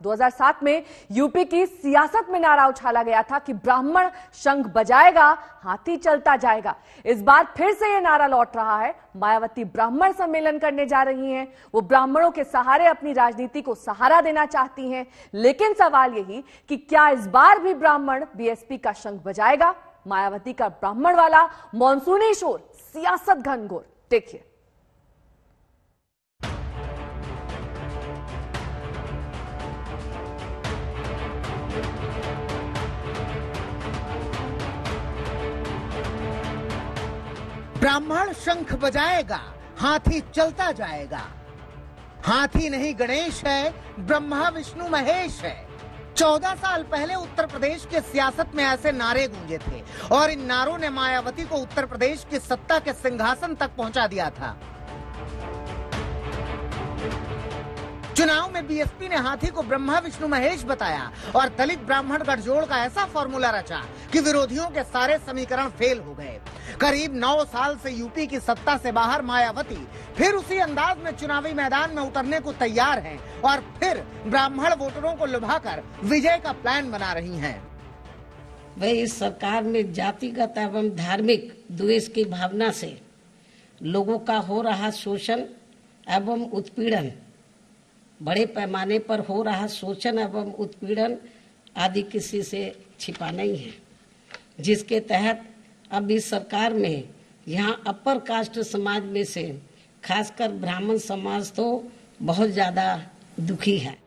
2007 में यूपी की सियासत में नारा उछाला गया था कि ब्राह्मण शंख बजाएगा, हाथी चलता जाएगा। इस बार फिर से यह नारा लौट रहा है। मायावती ब्राह्मण सम्मेलन करने जा रही हैं। वो ब्राह्मणों के सहारे अपनी राजनीति को सहारा देना चाहती हैं। लेकिन सवाल यही कि क्या इस बार भी ब्राह्मण बीएसपी का शंख बजाएगा? मायावती का ब्राह्मण वाला मॉनसूनी शोर, सियासत घनघोर, देखिए। ब्राह्मण शंख बजाएगा, हाथी चलता जाएगा। हाथी नहीं गणेश है, ब्रह्मा विष्णु महेश है। 14 साल पहले उत्तर प्रदेश के सियासत में ऐसे नारे गूंजे थे और इन नारों ने मायावती को उत्तर प्रदेश की सत्ता के सिंहासन तक पहुंचा दिया था। चुनाव में बीएसपी ने हाथी को ब्रह्मा विष्णु महेश बताया और दलित ब्राह्मण गठजोड़ का ऐसा फॉर्मूला रचा कि विरोधियों के सारे समीकरण फेल हो गए। करीब 9 साल से यूपी की सत्ता से बाहर मायावती फिर उसी अंदाज में चुनावी मैदान में उतरने को तैयार हैं और फिर ब्राह्मण वोटरों को लुभाकर विजय का प्लान बना रही हैं। वही इस सरकार में जातिगत एवं धार्मिक द्वेष की भावना से लोगों का हो रहा शोषण एवं उत्पीड़न, बड़े पैमाने पर हो रहा शोषण एवं उत्पीड़न आदि किसी से छिपा नहीं है, जिसके तहत अब इस सरकार में यहाँ अपर कास्ट समाज में से खासकर ब्राह्मण समाज तो बहुत ज्यादा दुखी है।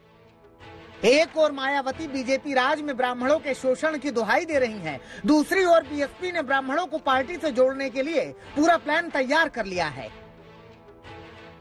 एक ओर मायावती बीजेपी राज में ब्राह्मणों के शोषण की दुहाई दे रही हैं, दूसरी ओर बीएसपी ने ब्राह्मणों को पार्टी से जोड़ने के लिए पूरा प्लान तैयार कर लिया है।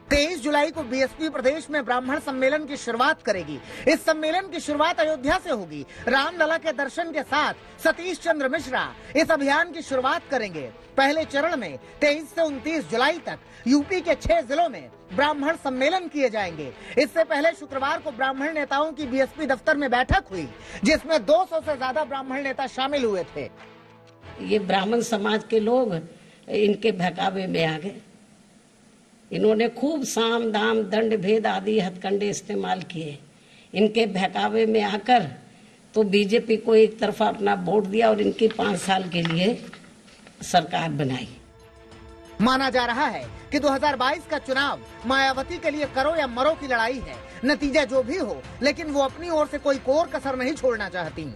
23 जुलाई को बीएसपी प्रदेश में ब्राह्मण सम्मेलन की शुरुआत करेगी। इस सम्मेलन की शुरुआत अयोध्या से होगी। रामलला के दर्शन के साथ सतीश चंद्र मिश्रा इस अभियान की शुरुआत करेंगे। पहले चरण में 23 से 29 जुलाई तक यूपी के 6 जिलों में ब्राह्मण सम्मेलन किए जाएंगे। इससे पहले शुक्रवार को ब्राह्मण नेताओं की बीएसपी दफ्तर में बैठक हुई, जिसमें 200 से ज्यादा ब्राह्मण नेता शामिल हुए थे। ये ब्राह्मण समाज के लोग इनके बहकावे में आ गए। इन्होंने खूब साम दाम दंड भेद आदि हथकंडे इस्तेमाल किए। इनके बहकावे में आकर तो बीजेपी को एक तरफा अपना वोट दिया और इनकी 5 साल के लिए सरकार बनाई। माना जा रहा है कि 2022 का चुनाव मायावती के लिए करो या मरो की लड़ाई है। नतीजा जो भी हो, लेकिन वो अपनी ओर से कोई कोर कसर नहीं छोड़ना चाहती।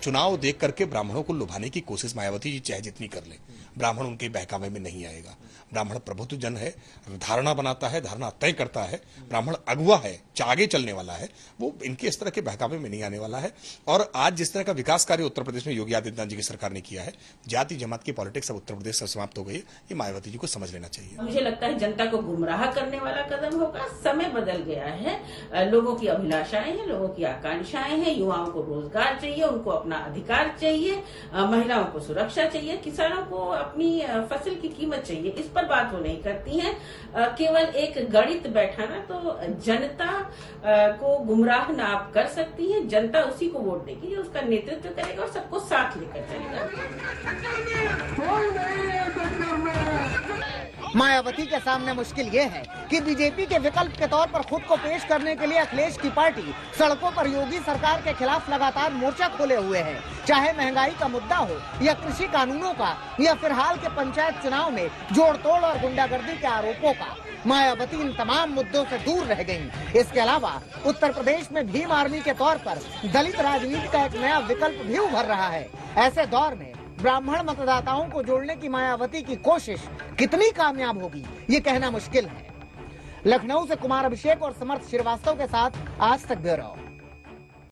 चुनाव देख करके ब्राह्मणों को लुभाने की कोशिश मायावती जी चाहे जितनी कर ले, ब्राह्मण उनके बहकावे में नहीं आएगा। ब्राह्मण प्रभुत्व जन है, धारणा बनाता है, धारणा तय करता है। ब्राह्मण अगुवा है, आगे चलने वाला है, वो इनके इस तरह के बहकावे में नहीं आने वाला है। और आज जिस तरह का विकास कार्य उत्तर प्रदेश में योगी आदित्यनाथ जी की सरकार ने किया है, जाति जमात की पॉलिटिक्स अब उत्तर प्रदेश से समाप्त हो गई है। ये मायावती जी को समझ लेना चाहिए। मुझे लगता है जनता को गुमराह करने वाला कदम होगा। समय बदल गया है, लोगों की अभिलाषाएं हैं, लोगों की आकांक्षाएं हैं। युवाओं को रोजगार चाहिए, उनको अपना अधिकार चाहिए, महिलाओं को सुरक्षा चाहिए, किसानों को अपनी फसल की कीमत चाहिए। इस पर बात वो नहीं करती हैं। केवल एक गणित बैठाना तो जनता को गुमराह ना आप कर सकती हैं। जनता उसी को वोट देगी जो उसका नेतृत्व करेगा और सबको साथ लेकर चलेगा। मायावती के सामने मुश्किल ये है कि बीजेपी के विकल्प के तौर पर खुद को पेश करने के लिए अखिलेश की पार्टी सड़कों पर योगी सरकार के खिलाफ लगातार मोर्चा खोले हुए है। चाहे महंगाई का मुद्दा हो या कृषि कानूनों का या फिर हाल के पंचायत चुनाव में जोड़ तोड़ और गुंडागर्दी के आरोपों का, मायावती इन तमाम मुद्दों से दूर रह गईं। इसके अलावा उत्तर प्रदेश में भीम आर्मी के तौर पर दलित राजनीति का एक नया विकल्प भी उभर रहा है। ऐसे दौर में ब्राह्मण मतदाताओं को जोड़ने की मायावती की कोशिश कितनी कामयाब होगी, ये कहना मुश्किल है। लखनऊ से कुमार अभिषेक और समर्थ श्रीवास्तव के साथ आज तक ब्यूरो।